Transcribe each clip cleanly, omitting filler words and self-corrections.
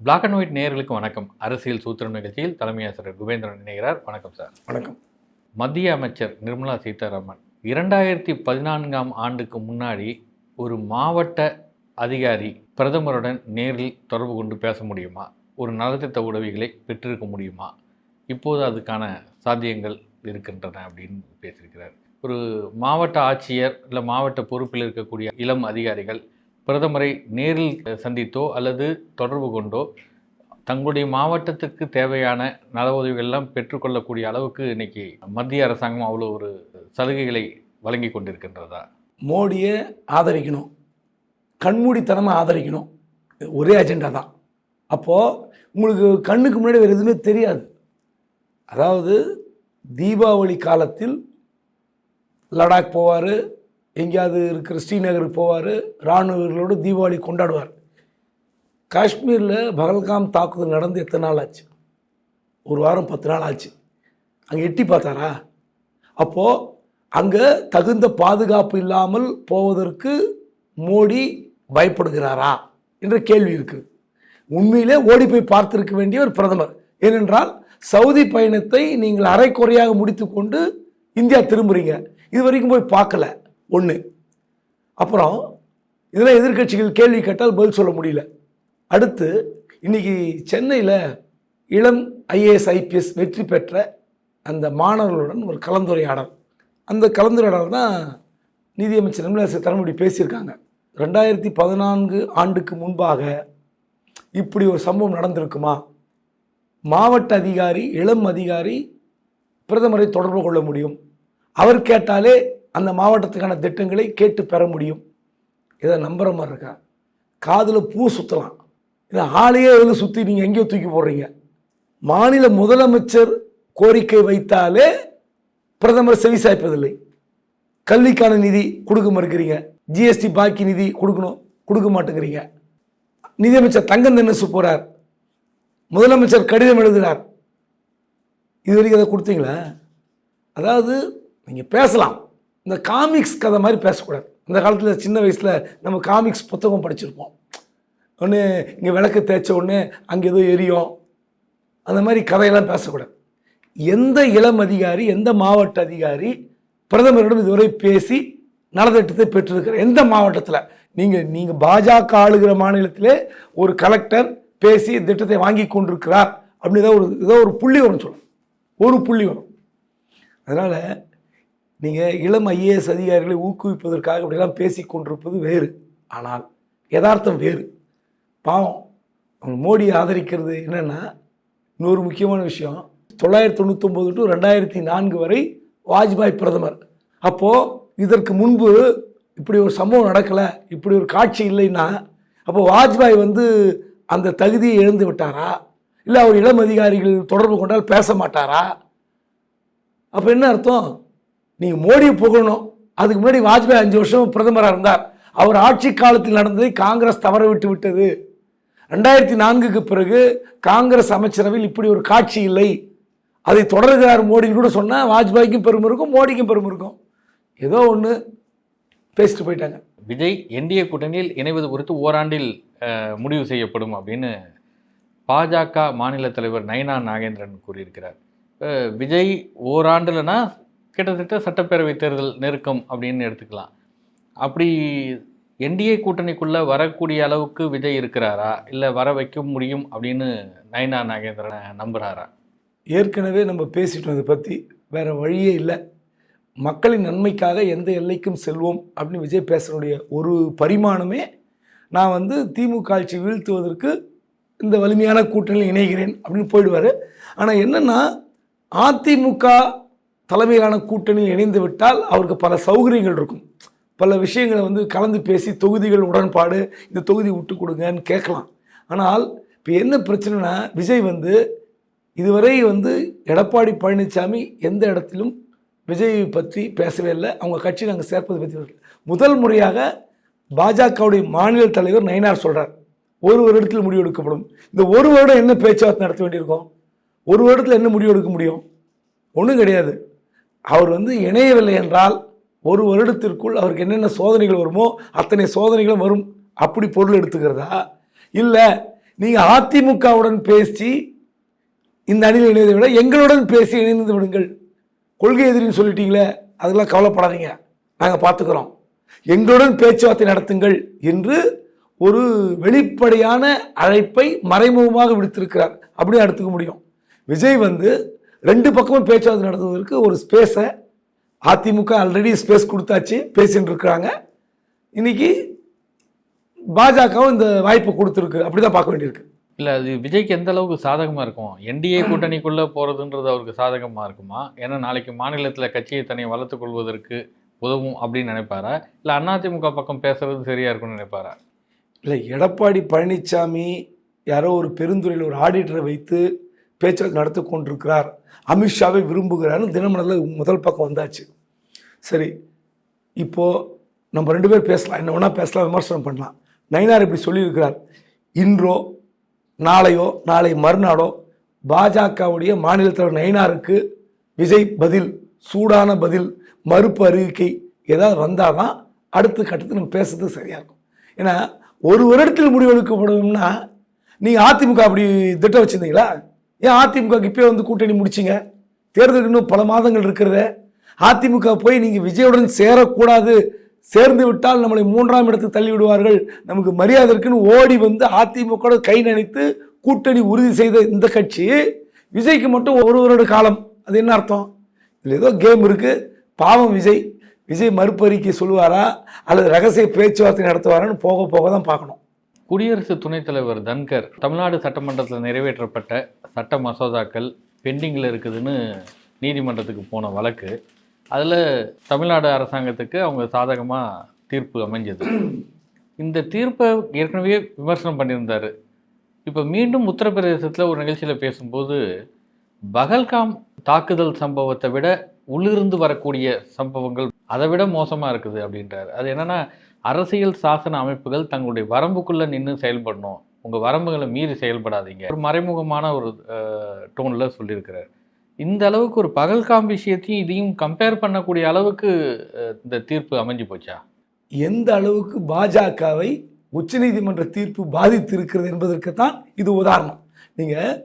Black and white நேயர்களுக்கு வணக்கம். அரசியல் சூத்திரம் நிகழ்ச்சியில் தலைமை ஆசிரியர் குபேந்திரன் இணைகிறார். வணக்கம் சார். வணக்கம். மத்திய அமைச்சர் நிர்மலா சீதாராமன் 2014ஆம் ஆண்டுக்கு முன்னாடி ஒரு மாவட்ட அதிகாரி பிரதமருடன் நேரில் தொடர்பு கொண்டு பேச முடியுமா, ஒரு நலத்திட்ட உதவிகளை பெற்றிருக்க முடியுமா, இப்போது அதுக்கான சாத்தியங்கள் இருக்கின்றன அப்படின்னு பேசியிருக்கிறார். ஒரு மாவட்ட ஆட்சியர் இல்லை மாவட்ட பொறுப்பில் இருக்கக்கூடிய இளம் அதிகாரிகள் பிரதமரை நேரில் சந்தித்தோ அல்லது தொடர்பு கொண்டோ தங்களுடைய மாவட்டத்துக்கு தேவையான நல உதவிகள்லாம் பெற்றுக்கொள்ளக்கூடிய அளவுக்கு இன்னைக்கு மத்திய அரசாங்கம் அவ்வளோ ஒரு சலுகைகளை வழங்கி கொண்டிருக்கின்றதா? மோடியை ஆதரிக்கணும், கண்மூடித்தனமாக ஆதரிக்கணும், ஒரே அஜெண்டா தான். அப்போது உங்களுக்கு கண்ணுக்கு முன்னாடி வேறு எதுவுமே தெரியாது. அதாவது தீபாவளி காலத்தில் லடாக் போவார், எங்கேயாவது இருக்கிற ஸ்ரீநகருக்கு போவார், இராணுவ வீரர்களோடு தீபாவளி கொண்டாடுவார். காஷ்மீரில் பகல்காம் தாக்குதல் நடந்து எத்தனை நாள் ஆச்சு? ஒரு வாரம் 10 நாள் ஆச்சு. அங்கே எட்டி பார்த்தாரா? அப்போது அங்கே தகுந்த பாதுகாப்பு இல்லாமல் போவதற்கு மோடி பயப்படுகிறாரா என்ற கேள்வி இருக்குது. உண்மையிலே ஓடி போய் பார்த்திருக்க வேண்டிய ஒரு பிரதமர். ஏனென்றால் சவுதி பயணத்தை நீங்கள் அரைக்குறையாக முடித்து கொண்டு இந்தியா திரும்புகிறீங்க, இது வரைக்கும் போய் பார்க்கல. ஒன்று. அப்புறம் இதெல்லாம் எதிர்கட்சிகள் கேள்வி கேட்டால் பதில் சொல்ல முடியல. அடுத்து இன்றைக்கி சென்னையில் இளம் IAS IPS வெற்றி பெற்ற அந்த மாணவர்களுடன் ஒரு கலந்துரையாடல். அந்த கலந்துரையாடல் தான் நிதியமைச்சர் நிர்மலா சீதாராமன் பேசியிருக்காங்க. 2014 ஆண்டுக்கு முன்பாக இப்படி ஒரு சம்பவம் நடந்திருக்குமா? மாவட்ட அதிகாரி, இளம் அதிகாரி பிரதமரை தொடர்பு கொள்ள முடியும், அவர் கேட்டாலே அந்த மாவட்டத்துக்கான திட்டங்களை கேட்டு பெற முடியும். இதை நம்புகிற மாதிரி இருக்கா? காதில் பூ சுற்றலாம், இதை ஆளையே எதில் சுற்றி நீங்கள் எங்கேயோ தூக்கி போடுறீங்க. மாநில முதலமைச்சர் கோரிக்கை வைத்தாலே பிரதமர் செவி சாய்ப்பதில்லை. கல்விக்கான நிதி கொடுக்க மறுக்கிறீங்க, GST பாக்கி நிதி கொடுக்கணும், கொடுக்க மாட்டேங்கிறீங்க. நிதியமைச்சர் தங்கம் தென்னசு போகிறார், முதலமைச்சர் கடிதம் எழுதுகிறார், இது வரைக்கும் அதை கொடுத்தீங்களா? அதாவது நீங்கள் பேசலாம், இந்த காமிக்ஸ் கதை மாதிரி பேசக்கூடாது. அந்த காலத்தில் சின்ன வயசில் நம்ம காமிக்ஸ் புத்தகம் படிச்சிருப்போம். ஒன்று இங்கே விளக்கு தேய்ச்ச உடனே அங்கே ஏதோ எரியும், அந்த மாதிரி கதையெல்லாம் பேசக்கூடாது. எந்த இளம் அதிகாரி, எந்த மாவட்ட அதிகாரி பிரதமரிடம் இதுவரை பேசி நலத்திட்டத்தை பெற்றிருக்கிற எந்த மாவட்டத்தில்? நீங்கள் பாஜக ஆளுகிற மாநிலத்திலே ஒரு கலெக்டர் பேசி திட்டத்தை வாங்கி கொண்டிருக்கிறார் அப்படின்னு ஏதோ ஒரு புள்ளி வரும், சொல்லணும், ஒரு புள்ளி வரும். அதனால் நீங்கள் இளம் IAS அதிகாரிகளை ஊக்குவிப்பதற்காக அப்படிலாம் பேசி கொண்டிருப்பது வேறு, ஆனால் யதார்த்தம் வேறு. பாவம், அவங்க மோடியை ஆதரிக்கிறது என்னென்னா, இன்னொரு முக்கியமான விஷயம், 1999 to 2004 வரை வாஜ்பாய் பிரதமர். அப்போது இதற்கு முன்பு இப்படி ஒரு சம்பவம் நடக்கலை, இப்படி ஒரு காட்சி இல்லைன்னா அப்போ வாஜ்பாய் அந்த தகுதியை இழந்து விட்டாரா? இல்லை அவர் இளம் அதிகாரிகள் தொடர்பு கொண்டால் பேச மாட்டாரா? அப்போ என்ன அர்த்தம்? நீங்கள் மோடியை புகழணும். அதுக்கு முன்னாடி வாஜ்பாய் 5 வருஷம் பிரதமராக இருந்தார். அவர் ஆட்சி காலத்தில் நடந்ததை காங்கிரஸ் தவற விட்டு விட்டது. 2004க்கு பிறகு காங்கிரஸ் அமைச்சரவையில் இப்படி ஒரு காட்சி இல்லை, அதை தொடர்கிறார் மோடி கூட சொன்னால் வாஜ்பாய்க்கும் பெருமை இருக்கும், மோடிக்கும் பெருமை இருக்கும். ஏதோ ஒன்று பேசிட்டு போயிட்டாங்க. விஜய் NDA கூட்டணியில் இணைவது குறித்து ஓராண்டில் முடிவு செய்யப்படும் அப்படின்னு பாஜக மாநில தலைவர் நயினா நாகேந்திரன் கூறியிருக்கிறார். விஜய் ஓராண்டுலனா கிட்டத்தட்ட சட்டப்பேரவை தேர்தல் நெருக்கம் அப்படின்னு எடுத்துக்கலாம். அப்படி NDA கூட்டணிக்குள்ளே வரக்கூடிய அளவுக்கு விஜய் இருக்கிறாரா, இல்லை வர வைக்க முடியும் அப்படின்னு நயினா நாகேந்திரனை நம்புகிறாரா? ஏற்கனவே நம்ம பேசிட்டோம் இதை பற்றி. வேறு வழியே இல்லை. மக்களின் நன்மைக்காக எந்த எல்லைக்கும் செல்வோம் அப்படின்னு விஜய் பேசுகிறனுடைய ஒரு பரிமாணமே, நான் திமுக ஆட்சி வீழ்த்துவதற்கு இந்த வலிமையான கூட்டணியில் இணைகிறேன் அப்படின்னு போயிடுவார். ஆனால் என்னென்னா, அதிமுக தலைமையிலான கூட்டணியில் இணைந்து விட்டால் அவருக்கு பல சௌகரியங்கள் இருக்கும், பல விஷயங்களை கலந்து பேசி தொகுதிகள் உடன்பாடு, இந்த தொகுதி விட்டு கொடுங்கன்னு கேட்கலாம். ஆனால் இப்போ என்ன பிரச்சனைனா, விஜய் இதுவரை எடப்பாடி பழனிசாமி எந்த இடத்திலும் விஜய் பற்றி பேசவே இல்லை, அவங்க கட்சி நாங்கள் சேர்ப்பதை பற்றி. முதல் முறையாக பாஜகவுடைய மாநில தலைவர் நயினார் சொல்கிறார், ஒரு வருடத்தில் முடிவு எடுக்கப்படும். இந்த ஒரு வருடம் என்ன பேச்சுவார்த்தை நடத்த வேண்டியிருக்கோம்? ஒரு வருடத்தில் என்ன முடிவு எடுக்க முடியும்? ஒன்றும் கிடையாது. அவர் இணையவில்லை என்றால் ஒரு வருடத்திற்குள் அவருக்கு என்னென்ன சோதனைகள் வருமோ அத்தனை சோதனைகளும் வரும், அப்படி பொருள் எடுத்துக்கிறதா? இல்லை நீங்கள் அதிமுகவுடன் பேசி இந்த அணியில் இணைவதை விட எங்களுடன் பேசி இணைந்து விடுங்கள். கொள்கை எதிரின்னு சொல்லிட்டீங்களே, அதெல்லாம் கவலைப்படாதீங்க, நாங்கள் பார்த்துக்கிறோம், எங்களுடன் பேச்சுவார்த்தை நடத்துங்கள் என்று ஒரு வெளிப்படையான அழைப்பை மறைமுகமாக விடுத்திருக்கிறார். அப்படியே எடுத்துக்க முடியும். விஜய் ரெண்டு பக்கமும் பேச்சுவார்த்தை நடத்துவதற்கு ஒரு ஸ்பேஸை அதிமுக ஆல்ரெடி ஸ்பேஸ் கொடுத்தாச்சு, பேசிட்டு இருக்கிறாங்க. இன்னைக்கு பாஜகவும் இந்த வாய்ப்பு கொடுத்துருக்கு. அப்படிதான் பார்க்க வேண்டியிருக்கு. இல்லை, அது விஜய்க்கு எந்த அளவுக்கு சாதகமாக இருக்கும்? என்டிஏ கூட்டணிக்குள்ளே போகிறதுன்றது அவருக்கு சாதகமாக இருக்குமா? ஏன்னா நாளைக்கு மாநிலத்தில் கட்சியை தனியை வளர்த்து கொள்வதற்கு உதவும் அப்படின்னு நினைப்பாரா? இல்லை அதிமுக பக்கம் பேசுறது சரியாக இருக்கும்னு நினைப்பாரா? இல்லை, எடப்பாடி பழனிசாமி யாரோ ஒரு பெருந்துறையில் ஒரு ஆடிட்டரை வைத்து பேச்சுவார்த்தை நடத்தி கொண்டிருக்கிறார், அமித்ஷாவை விரும்புகிறார்னு தினமலரில் முதல் பக்கம் வந்தாச்சு. சரி, இப்போது நம்ம ரெண்டு பேர் பேசலாம், என்ன வேணால் பேசலாம், விமர்சனம் பண்ணலாம். நயினார் இப்படி சொல்லியிருக்கிறார். இன்றோ நாளையோ நாளை மறுநாளோ பாஜகவுடைய மாநில தலைவர் நயினாருக்கு விஜய் பதில், சூடான பதில், மறுப்பு அறிவிக்கை ஏதாவது வந்தால் தான் அடுத்த கட்டத்தில் நம்ம பேசுறது சரியாக இருக்கும். ஏன்னா ஒரு வருடத்தில் முடிவெடுக்கப்படும்னா நீங்கள் அதிமுக அப்படி திட்டம் வச்சுருந்தீங்களா? ஏன் அதிமுக இப்போயே கூட்டணி முடிச்சிங்க? தேர்தலுக்கு இன்னும் பல மாதங்கள் இருக்கிறத. அதிமுக போய் நீங்கள் விஜயுடன் சேரக்கூடாது, சேர்ந்து விட்டால் நம்மளை 3ஆம் இடத்துக்கு தள்ளி விடுவார்கள், நமக்கு மரியாதை இருக்குன்னு ஓடி அதிமுக கை நினைத்து கூட்டணி உறுதி செய்த இந்த கட்சி விஜய்க்கு மட்டும் ஒரு வருட காலம். அது என்ன அர்த்தம்? இதில் ஏதோ கேம் இருக்குது. பாவம் விஜய் மறுப்பறிக்கை சொல்லுவாரா அல்லது ரகசிய பேச்சுவார்த்தை நடத்துவாரான்னு போக போக தான் பார்க்கணும். குடியரசு துணைத் தலைவர் தன்கர் தமிழ்நாடு சட்டமன்றத்தில் நிறைவேற்றப்பட்ட சட்ட மசோதாக்கள் பெண்டிங்கில் இருக்குதுன்னு நீதிமன்றத்துக்கு போன வழக்கு, அதில் தமிழ்நாடு அரசாங்கத்துக்கு அவங்க சாதகமாக தீர்ப்பு அமைஞ்சது. இந்த தீர்ப்பை ஏற்கனவே விமர்சனம் பண்ணியிருந்தார். இப்போ மீண்டும் உத்தரப்பிரதேசத்தில் ஒரு நிகழ்ச்சியில் பேசும்போது பகல்காம் தாக்குதல் சம்பவத்தை விட உள்ளிருந்து வரக்கூடிய சம்பவங்கள் அதை விட மோசமாக இருக்குது அப்படின்றார். அது என்னென்னா, அரசியல் சாசன அமைப்புகள் தங்களுடைய வரம்புக்குள்ளே நின்று செயல்படணும், உங்கள் வரம்புகளை மீறி செயல்படாதீங்க, ஒரு மறைமுகமான ஒரு டோனில் சொல்லியிருக்கிறார். இந்த அளவுக்கு ஒரு பகல்காம் விஷயத்தையும் இதையும் கம்பேர் பண்ணக்கூடிய அளவுக்கு இந்த தீர்ப்பு அமைஞ்சு போச்சா? எந்த அளவுக்கு பாஜகவை உச்சநீதிமன்ற தீர்ப்பு பாதித்திருக்கிறது என்பதற்கு தான் இது உதாரணம். நீங்கள்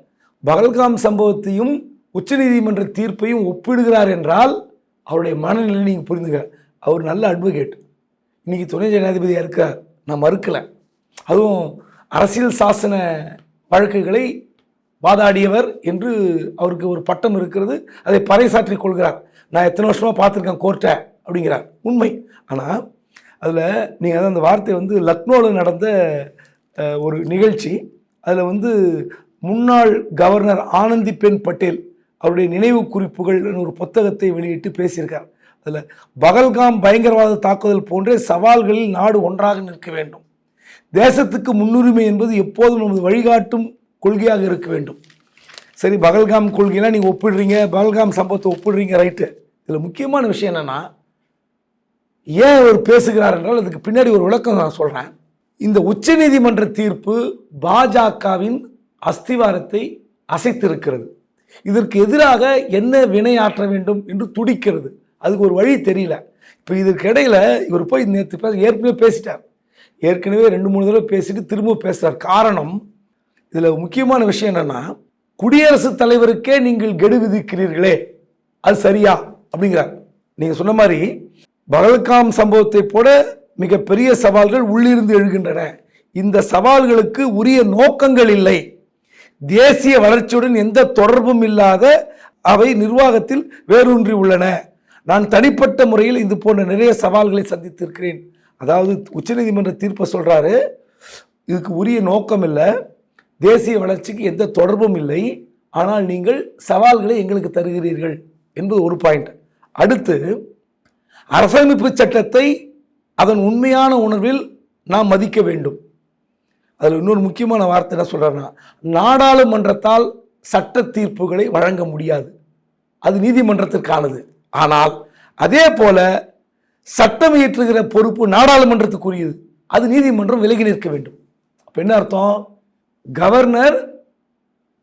பகல்காம் சம்பவத்தையும் உச்சநீதிமன்ற தீர்ப்பையும் ஒப்பிடுகிறார் என்றால் அவருடைய மனநிலை நீங்கள் புரிந்துங்க. அவர் நல்ல அட்வொகேட், இன்றைக்கி துணை ஜனாதிபதியாக இருக்கார், நான் மறுக்கலை. அதுவும் அரசியல் சாசன வழக்குகளை வாதாடியவர் என்று அவருக்கு ஒரு பட்டம் இருக்கிறது, அதை பறைசாற்றிக் கொள்கிறார். நான் எத்தனை வருஷமாக பார்த்துருக்கேன் கோர்ட்டை அப்படிங்கிறார். உண்மை. ஆனால் அதில் நீங்கள் அந்த வார்த்தை லக்னோவில் நடந்த ஒரு நிகழ்ச்சி, அதில் முன்னாள் கவர்னர் ஆனந்திபென் பட்டேல் அவருடைய நினைவு குறிப்புகள் ஒரு புத்தகத்தை வெளியிட்டு பேசியிருக்கார். அதில் பகல்காம் பயங்கரவாத தாக்குதல் போன்ற சவால்களில் நாடு ஒன்றாக நிற்க வேண்டும், தேசத்துக்கு முன்னுரிமை என்பது எப்போதும் நமது வழிகாட்டும் கொள்கையாக இருக்க வேண்டும். சரி, பகல்காம் கொள்கையெல்லாம் நீங்கள் ஒப்பிடுறீங்க, பகல்காம் சம்பவத்தை ஒப்பிடுறீங்க, ரைட்டு. இதில் முக்கியமான விஷயம் என்னென்னா, ஏன் அவர் பேசுகிறார் என்றால் அதுக்கு பின்னாடி ஒரு விளக்கம் நான் சொல்கிறேன். இந்த உச்சநீதிமன்ற தீர்ப்பு பாஜகவின் அஸ்திவாரத்தை அசைத்திருக்கிறது. இதற்கு எதிராக என்ன வினையாற்ற வேண்டும் என்று துடிக்கிறது. அதுக்கு ஒரு வழி தெரியல. இப்போ இதற்கு இடையில இவர் போய் நேற்று ஏற்கனவே பேசிட்டார், ஏற்கனவே 2-3 தடவை பேசிட்டு திரும்ப பேசுகிறார். காரணம், இதில் முக்கியமான விஷயம் என்னென்னா, குடியரசுத் தலைவருக்கே நீங்கள் கெடு விதிக்கிறீர்களே, அது சரியா அப்படிங்கிறார். நீங்கள் சொன்ன மாதிரி பகல்காம் சம்பவத்தை போல மிகப்பெரிய சவால்கள் உள்ளிருந்து எழுகின்றன. இந்த சவால்களுக்கு உரிய நோக்கங்கள் இல்லை, தேசிய வளர்ச்சியுடன் எந்த தொடர்பும் இல்லாத அவை நிர்வாகத்தில் வேரூன்றி உள்ளன. நான் தனிப்பட்ட முறையில் இது போன்ற நிறைய சவால்களை சந்தித்திருக்கிறேன். அதாவது உச்சநீதிமன்ற தீர்ப்பை சொல்கிறாரு, இதுக்கு உரிய நோக்கம் இல்லை, தேசிய வளர்ச்சிக்கு எந்த தொடர்பும் இல்லை, ஆனால் நீங்கள் சவால்களை எங்களுக்கு தருகிறீர்கள் என்பது ஒரு பாயிண்ட். அடுத்து, அரசமைப்பு சட்டத்தை அதன் உண்மையான உணர்வில் நாம் மதிக்க வேண்டும். அதில் இன்னொரு முக்கியமான வார்த்தை என்ன சொல்கிறாருன்னா, நாடாளுமன்றத்தால் சட்ட தீர்ப்புகளை வழங்க முடியாது, அது நீதிமன்றத்திற்கானது. ஆனால் அதே போல சட்டம் இயற்றுகிற பொறுப்பு நாடாளுமன்றத்துக்குரியது, அது நீதிமன்றம் விலகி நிற்க வேண்டும். அப்போ என்ன அர்த்தம்? கவர்னர்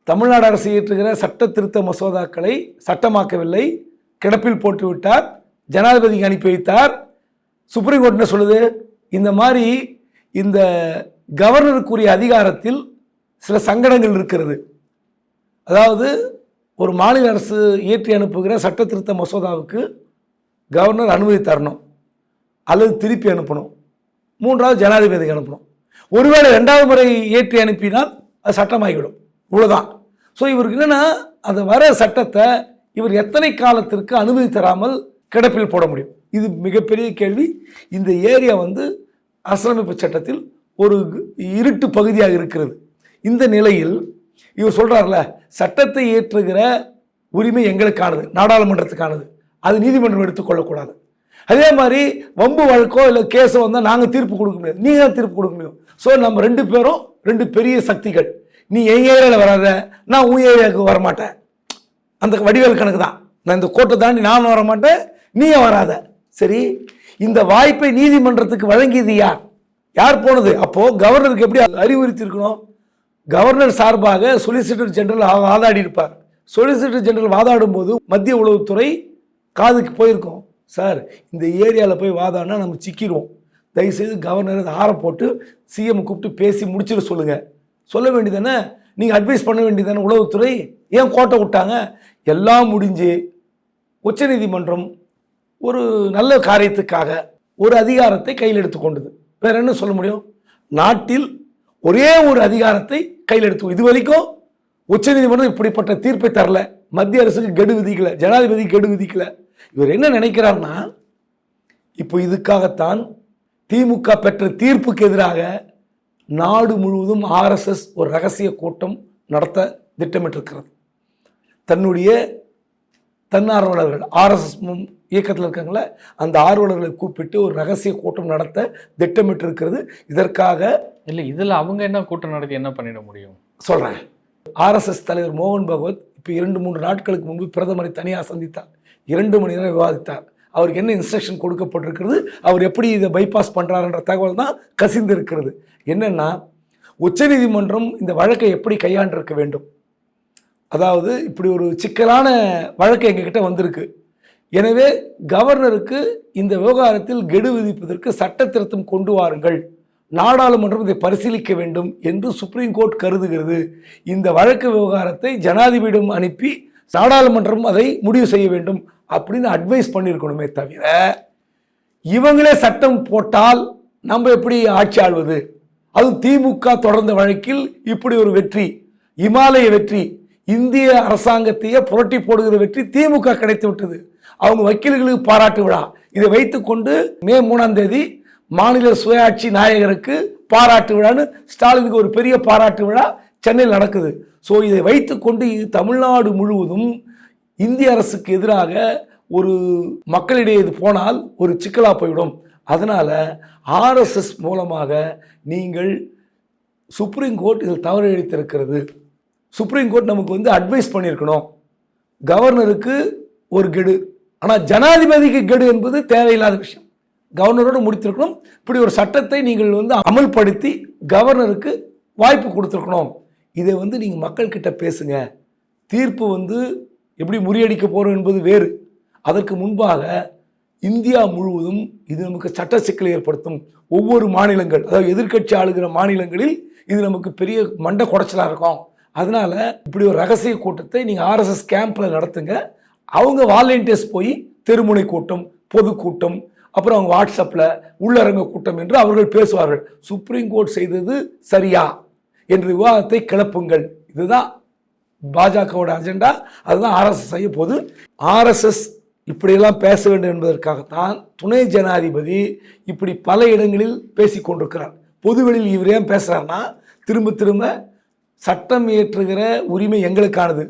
தமிழ்நாடு அரசு இயற்றுகிற சட்ட திருத்த மசோதாக்களை சட்டமாக்கவில்லை, கிடப்பில் போட்டுவிட்டார், ஜனாதிபதிக்கு அனுப்பி வைத்தார். சுப்ரீம் கோர்ட் என்ன சொல்லுது? இந்த மாதிரி இந்த கவர்னருக்குரிய அதிகாரத்தில் சில சங்கடங்கள் இருக்கிறது. அதாவது ஒரு மாநில அரசு இயற்றி அனுப்புகிற சட்ட திருத்த மசோதாவுக்கு கவர்னர் அனுமதி தரணும் அல்லது திருப்பி அனுப்பணும், மூன்றாவது ஜனாதிபதிக்கு அனுப்பணும். ஒருவேளை 2வது முறை ஏற்றி அனுப்பினால் அது சட்டமாகிவிடும். இவ்வளோதான். ஸோ இவருக்கு என்னென்னா அந்த வர சட்டத்தை இவர் எத்தனை காலத்திற்கு அனுமதி தராமல் கிடப்பில் போட முடியும்? இது மிகப்பெரிய கேள்வி. இந்த ஏரியா அரசியலமைப்பு சட்டத்தில் ஒரு இருட்டு பகுதியாக இருக்கிறது. இந்த நிலையில் இவர் சொல்கிறார்ல, சட்டத்தை இயற்றுகிற உரிமை எங்களுக்கானது, நாடாளுமன்றத்துக்கானது, அது நீதிமன்றம் எடுத்துக்கொள்ளக்கூடாது. அதே மாதிரி வம்பு வழக்கோ இல்லை கேஸோ வந்தால் நாங்கள் தீர்ப்பு கொடுக்க முடியாது, நீங்கள் தான் தீர்ப்பு கொடுக்க முடியும். ஸோ நம்ம 2 பேரும் 2 பெரிய சக்திகள். நீ என் ஏரியாவில் வராத, நான் உன் ஏரியாவுக்கு வரமாட்டேன். அந்த வடிவேல் கணக்கு தான். நான் இந்த கோட்டை தாண்டி நான் வரமாட்டேன், நீயே வராத. சரி, இந்த வாய்ப்பை நீதிமன்றத்துக்கு வழங்கியது யார்? யார் போனது? அப்போது கவர்னருக்கு எப்படி அறிவுறுத்தியிருக்கணும்? கவர்னர் சார்பாக சொலிசிட்டர் ஜெனரல் வாதாடி இருப்பார். சொலிசிட்டர் ஜெனரல் வாதாடும் போது மத்திய உளவுத்துறை காதுக்கு போயிருக்கோம், சார் இந்த ஏரியாவில் போய் வாதாடினா நம்ம சிக்கிடுவோம், தயவுசெய்து கவர்னர் அதை ஆற போட்டு சிஎம் கூப்பிட்டு பேசி முடிச்சிட சொல்லுங்கள். சொல்ல வேண்டியதானே, நீங்கள் அட்வைஸ் பண்ண வேண்டியதானே உளவுத்துறை? ஏன் கோட்டை விட்டாங்க? எல்லாம் முடிஞ்சு உச்சநீதிமன்றம் ஒரு நல்ல காரியத்துக்காக ஒரு அதிகாரத்தை கையில் எடுத்துக்கொண்டது. வேற என்ன சொல்ல முடியும்? நாட்டில் ஒரே ஒரு அதிகாரத்தை கையில் எடுத்து, இது வரைக்கும் உச்சநீதிமன்றம் இப்படிப்பட்ட தீர்ப்பை தரல, மத்திய அரசுக்கு கெடு விதிக்கல, ஜனாதிபதி கெடு விதிக்கல. இவர் என்ன நினைக்கிறார்னா, இப்போ இதுக்காகத்தான் திமுக பெற்ற தீர்ப்புக்கு எதிராக நாடு முழுவதும் RSS ஒரு ரகசிய கூட்டம் நடத்த திட்டமிட்டிருக்கிறது. தன்னுடைய தன்னார்வலர்கள், RSS இயக்கத்தில் இருக்காங்கள, அந்த ஆர்வலர்களை கூப்பிட்டு ஒரு ரகசிய கூட்டம் நடத்த திட்டமிட்டிருக்கிறது. இதற்காக இல்லை, இதில் அவங்க என்ன கூட்டம் நடத்தி என்ன பண்ணிட முடியும் சொல்கிறேன். RSS தலைவர் மோகன் பகவத் இப்போ 2-3 நாட்களுக்கு முன்பு பிரதமரை தனியாக சந்தித்தார். 2 மணி நேரம் விவாதித்தார். அவருக்கு என்ன இன்ஸ்ட்ரக்ஷன் கொடுக்கப்பட்டிருக்கிறது, அவர் எப்படி இதை பைபாஸ் பண்ணுறாருன்ற தகவல் தான் கசிந்து இருக்கிறது. என்னென்னா, உச்சநீதிமன்றம் இந்த வழக்கை எப்படி கையாண்டிருக்க வேண்டும்? அதாவது இப்படி ஒரு சிக்கலான வழக்கு எங்ககிட்ட வந்திருக்கு, எனவே கவர்னருக்கு இந்த விவகாரத்தில் கெடு விதிப்பதற்கு சட்ட திருத்தம் கொண்டு வாருங்கள், நாடாளுமன்றம் இதை பரிசீலிக்க வேண்டும் என்று சுப்ரீம் கோர்ட் கருதுகிறது. இந்த வழக்கு விவகாரத்தை ஜனாதிபதியிடம் அனுப்பி நாடாளுமன்றம் அதை முடிவு செய்ய வேண்டும் அப்படின்னு அட்வைஸ் பண்ணியிருக்கணுமே தவிர, இவங்களே சட்டம் போட்டால் நம்ம எப்படி ஆட்சி ஆள்வது? அது திமுக தொடர்ந்த வழக்கில் இப்படி ஒரு வெற்றி, இமாலய வெற்றி, இந்திய அரசாங்கத்தையே புரட்டி போடுகிற வெற்றி திமுக கிடைத்து விட்டது. அவங்க வக்கீல்களுக்கு பாராட்டு விழா, இதை வைத்துக்கொண்டு மே 3ஆம் தேதி மாநில சுயாட்சி நாயகருக்கு பாராட்டு விழான்னு ஸ்டாலினுக்கு ஒரு பெரிய பாராட்டு விழா சென்னையில் நடக்குது. ஸோ இதை வைத்துக்கொண்டு தமிழ்நாடு முழுவதும் இந்திய அரசுக்கு எதிராக ஒரு மக்களிடையே இது போனால் ஒரு சிக்கலாக போய்விடும். அதனால் RSS மூலமாக நீங்கள் சுப்ரீம் கோர்ட் இதில் தவறு இழைத்திருக்கிறது. சுப்ரீம் கோர்ட் நமக்கு அட்வைஸ் பண்ணியிருக்கணும். கவர்னருக்கு ஒரு கெடு, ஆனால் ஜனாதிபதிக்கு கெடு என்பது தேவையில்லாத விஷயம். கவர்னரோடு முடித்திருக்கணும். இப்படி ஒரு சட்டத்தை நீங்கள் அமல்படுத்தி கவர்னருக்கு வாய்ப்பு கொடுத்துருக்கணும். இதை நீங்கள் மக்கள்கிட்ட பேசுங்க. தீர்ப்பு எப்படி முறியடிக்க போகிறோம் என்பது வேறு. அதற்கு முன்பாக இந்தியா முழுவதும் இது நமக்கு சட்ட சிக்கலை ஏற்படுத்தும். ஒவ்வொரு மாநிலங்கள், அதாவது எதிர்க்கட்சி ஆளுகிற மாநிலங்களில் இது நமக்கு பெரிய மண்டை குடைச்சலாக இருக்கும். அதனால இப்படி ஒரு ரகசிய கூட்டத்தை நீங்கள் RSS கேம்பில் நடத்துங்க. அவங்க வாலண்டியர்ஸ் போய் தெருமுனை கூட்டம், பொதுக்கூட்டம், அப்புறம் அவங்க வாட்ஸ்அப்பில் உள்ளரங்க கூட்டம் என்று அவர்கள் பேசுவார்கள். சுப்ரீம் கோர்ட் செய்தது சரியா என்ற விவாதத்தை கிளப்புங்கள். இதுதான் பாஜகவோட அஜெண்டா. அதுதான் RSS செய்ய போது. RSS இப்படியெல்லாம் பேச வேண்டும் என்பதற்காகத்தான் துணை ஜனாதிபதி இப்படி பல இடங்களில் பேசிக் கொண்டிருக்கிறார். பொதுவெளியில் இவர் ஏன் பேசுகிறார்னா, திரும்ப திரும்ப சட்டம் இயற்றுகிற உரிமை எங்களுக்கானது,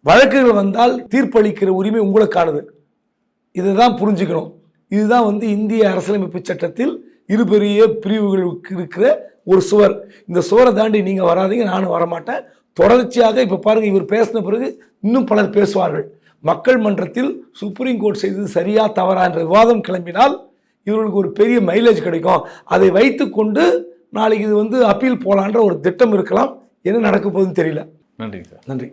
வழக்குகள் வந்தால் தீர்ப்பளிக்கிற உரிமை உங்களுக்கானது. இதை தான் புரிஞ்சுக்கணும். இதுதான் இந்திய அரசியலமைப்பு சட்டத்தில் இரு பெரிய பிரிவுகளுக்கு இருக்கிற ஒரு சுவர். இந்த சுவரை தாண்டி நீங்கள் வராதீங்க, நானும் வரமாட்டேன். தொடர்ச்சியாக இப்போ பாருங்கள், இவர் பேசின பிறகு இன்னும் பலர் பேசுவார்கள். மக்கள் மன்றத்தில் சுப்ரீம் கோர்ட் செய்தது சரியா தவறா என்ற விவாதம் கிளம்பினால் இவர்களுக்கு ஒரு பெரிய மைலேஜ் கிடைக்கும். அதை வைத்து கொண்டு நாளைக்கு இது அப்பீல் போலான்ற ஒரு திட்டம் இருக்கலாம். என்ன நடக்க போகுதுன்னு தெரியல. நன்றி சார். நன்றி.